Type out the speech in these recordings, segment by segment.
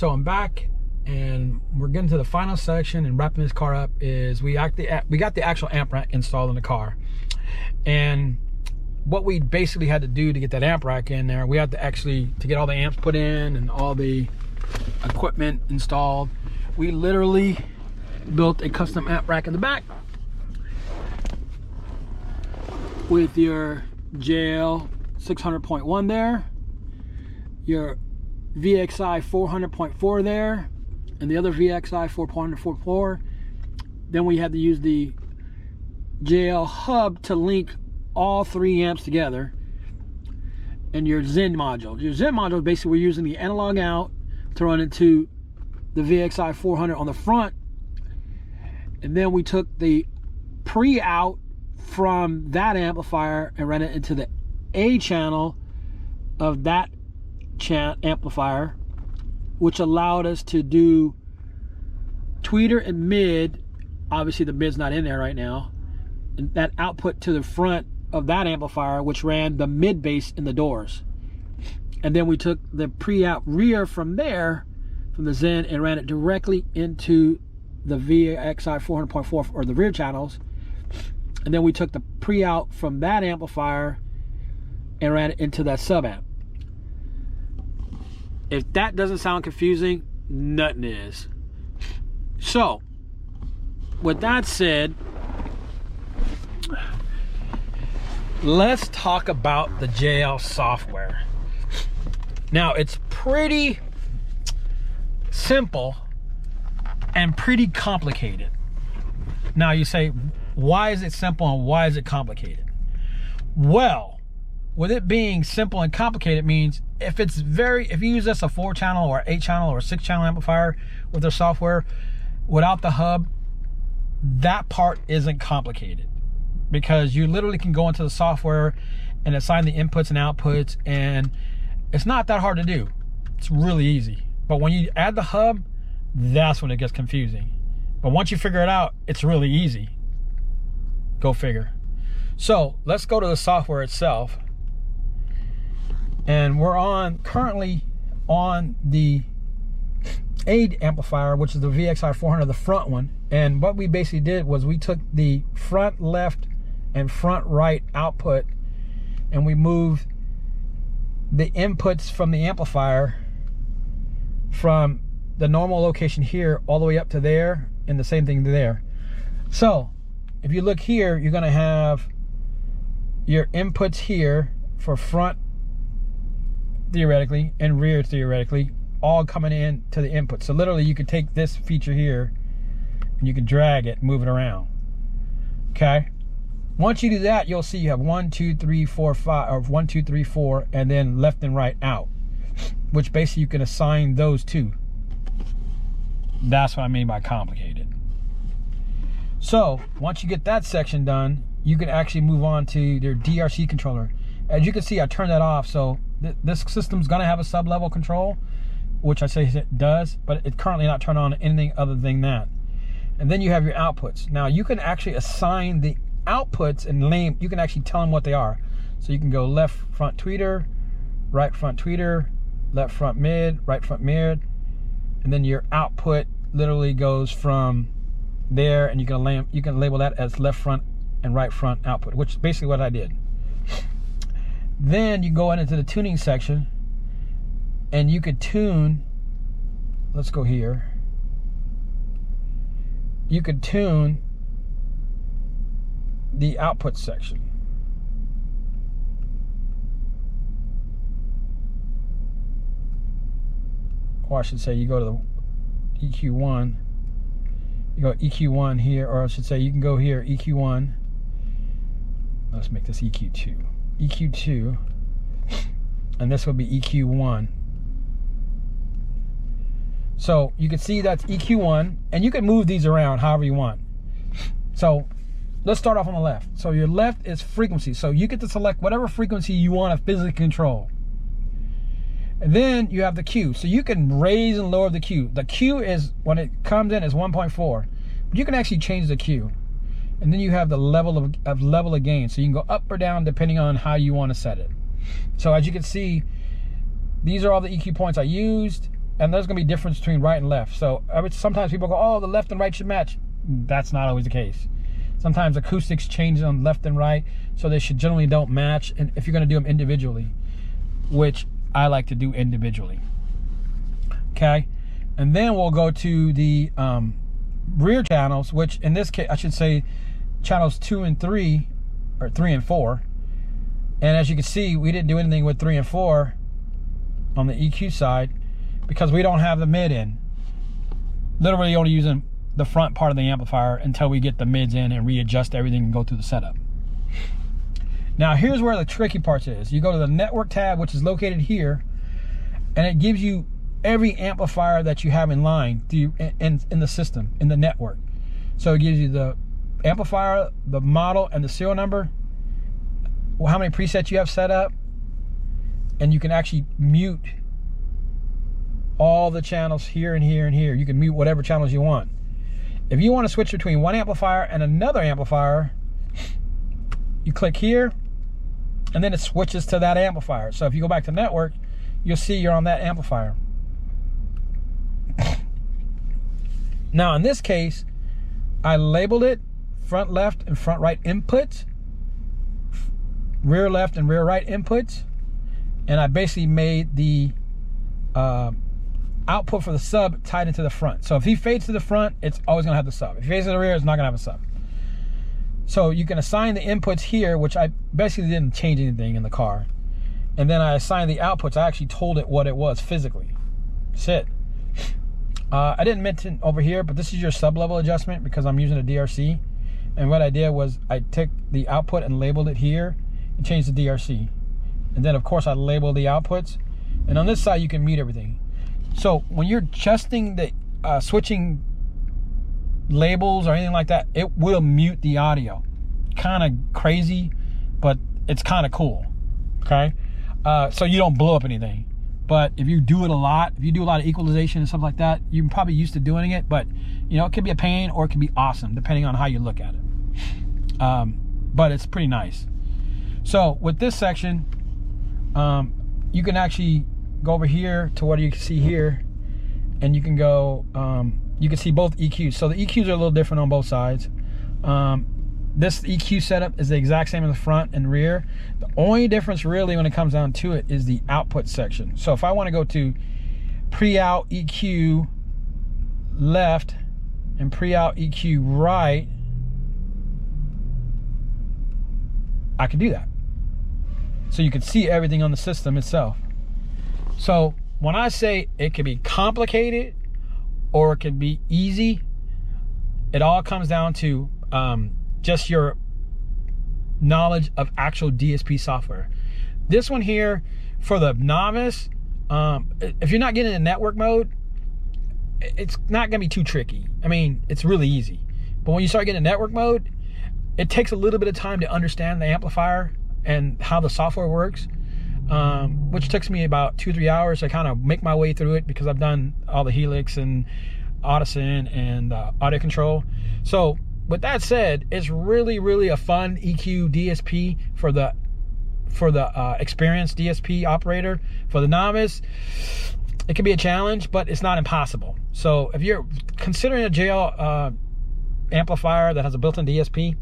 So I'm back, and we're getting to the final section and wrapping this car up. Is we got the actual amp rack installed in the car, and what we basically had to do to get that amp rack in there, we had to actually, to get all the amps put in and all the equipment installed, we literally built a custom amp rack in the back with your JL 600.1 there, your Vxi 400.4 there, and the other Vxi 4.4. Then we had to use the JL Hub to link all 3 amps together, and your Zen module. Your Zen module, basically, we're using the analog out to run into the Vxi 400 on the front, and then we took the pre-out from that amplifier and ran it into the A channel of that amplifier, which allowed us to do tweeter and mid. Obviously the mid's not in there right now, and that output to the front of that amplifier, which ran the mid bass in the doors. And then we took the pre-out rear from there, from the Zen, and ran it directly into the Vxi 400.4 or the rear channels. And then we took the pre-out from that amplifier and ran it into that sub amp. If that doesn't sound confusing, nothing is. So with that said, let's talk about the JL software. Now, it's pretty simple and pretty complicated. Now you say, why is it simple and why is it complicated? Well, with it being simple and complicated means if you use this a 4-channel or 8-channel or 6-channel amplifier with their software without the hub, that part isn't complicated, because you literally can go into the software and assign the inputs and outputs, and it's not that hard to do. It's really easy. But when you add the hub, that's when it gets confusing. But once you figure it out, it's really easy. Go figure. So let's go to the software itself. And we're currently on the A amplifier, which is the Vxi 400, the front one. And what we basically did was we took the front left and front right output, and we moved the inputs from the amplifier from the normal location here all the way up to there, and the same thing to there. So if you look here, you're going to have your inputs here for front theoretically and rear theoretically, all coming in to the input. So literally you could take this feature here and you can drag it, move it around. Okay, once you do that, you'll see you have 1 2 3 4 5, or 1 2 3 4, and then left and right out, which basically you can assign those to. That's what I mean by complicated. So once you get that section done, you can actually move on to their Drc controller. As you can see, I turned that off, so this system's gonna have a sub-level control, which I say it does, but it's currently not turned on anything other than that. And then you have your outputs. Now you can actually assign the outputs and name, you can actually tell them what they are. So you can go left front tweeter, right front tweeter, left front mid, right front mid, and then your output literally goes from there, and you can label that as left front and right front output, which is basically what I did. Then you go into the tuning section, and you could tune, let's go here, you could tune the output section. Or I should say you go to the EQ1, you go EQ1 here, or I should say you can go here, EQ1, let's make this EQ2, EQ2, and this will be EQ1. So you can see that's EQ1, and you can move these around however you want. So let's start off on the left. So your left is frequency, so you get to select whatever frequency you want to physically control. And then you have the Q, so you can raise and lower the Q. The Q is, when it comes in, is 1.4, but you can actually change the Q. And then you have the level of gain, so you can go up or down depending on how you want to set it. So as you can see, these are all the EQ points I used, and there's going to be difference between right and left. So sometimes people go, oh, the left and right should match. That's not always the case. Sometimes acoustics change on left and right, so they should generally don't match. And if you're going to do them individually, which I like to do individually. Okay, and then we'll go to the rear channels, which in this case I should say channels 2 and 3, or 3 and 4. And as you can see, we didn't do anything with 3 and 4 on the EQ side because we don't have the mid in. Literally only using the front part of the amplifier until we get the mids in and readjust everything and go through the setup. Now here's where the tricky part is. You go to the network tab, which is located here, and it gives you every amplifier that you have in line in the system, in the network. So it gives you the amplifier, the model, and the serial number, how many presets you have set up, and you can actually mute all the channels here and here and here. You can mute whatever channels you want. If you want to switch between one amplifier and another amplifier, you click here, and then it switches to that amplifier. So if you go back to network, you'll see you're on that amplifier. Now in this case, I labeled it front left and front right inputs, rear left and rear right inputs, and I basically made the output for the sub tied into the front. So if he fades to the front, it's always gonna have the sub. If he fades to the rear, it's not gonna have a sub. So you can assign the inputs here, which I basically didn't change anything in the car. And then I assigned the outputs. I actually told it what it was physically. That's it. I didn't mention over here, but this is your sub-level adjustment because I'm using a DRC. And what I did was I took the output and labeled it here and changed the DRC. And then of course I labeled the outputs. And on this side you can mute everything. So when you're adjusting the switching labels or anything like that, it will mute the audio. Kind of crazy, but it's kind of cool. Okay, so you don't blow up anything. But if you do it a lot, if you do a lot of equalization and stuff like that, you're probably used to doing it, but you know, it could be a pain or it could be awesome depending on how you look at it. But it's pretty nice. So with this section, you can actually go over here to what you can see here, and you can go, you can see both EQs. So the EQs are a little different on both sides. This EQ setup is the exact same in the front and rear. The only difference really when it comes down to it is the output section. So if I want to go to pre-out EQ left and pre-out EQ right, I can do that. So you can see everything on the system itself. So when I say it can be complicated or it can be easy, it all comes down to just your knowledge of actual DSP software. This one here, for the novice, if you're not getting in network mode, it's not gonna be too tricky. I mean, it's really easy. But when you start getting in network mode, it takes a little bit of time to understand the amplifier and how the software works, which took me about 2-3 hours to kind of make my way through it because I've done all the Helix and Audison and audio control. So with that said, it's really a fun EQ DSP for the experienced DSP operator. For the novice, it can be a challenge, but it's not impossible. So if you're considering a JL amplifier that has a built-in DSP,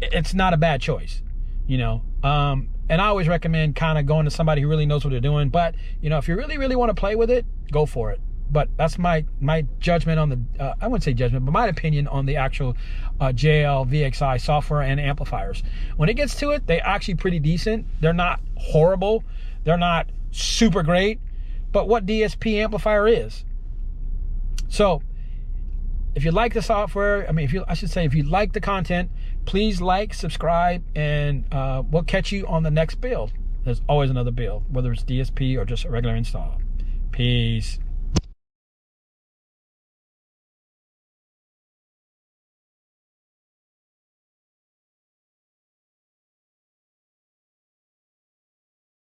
it's not a bad choice, you know. And I always recommend kind of going to somebody who really knows what they're doing. But you know, if you really want to play with it, go for it. But that's my judgment on the, I wouldn't say judgment, but my opinion on the actual JL VXi software and amplifiers. When it gets to it, they're actually pretty decent. They're not horrible. They're not super great. But what DSP amplifier is? So if you like the software, I mean, I should say if you like the content, please like, subscribe, and we'll catch you on the next build. There's always another build, whether it's DSP or just a regular install. Peace.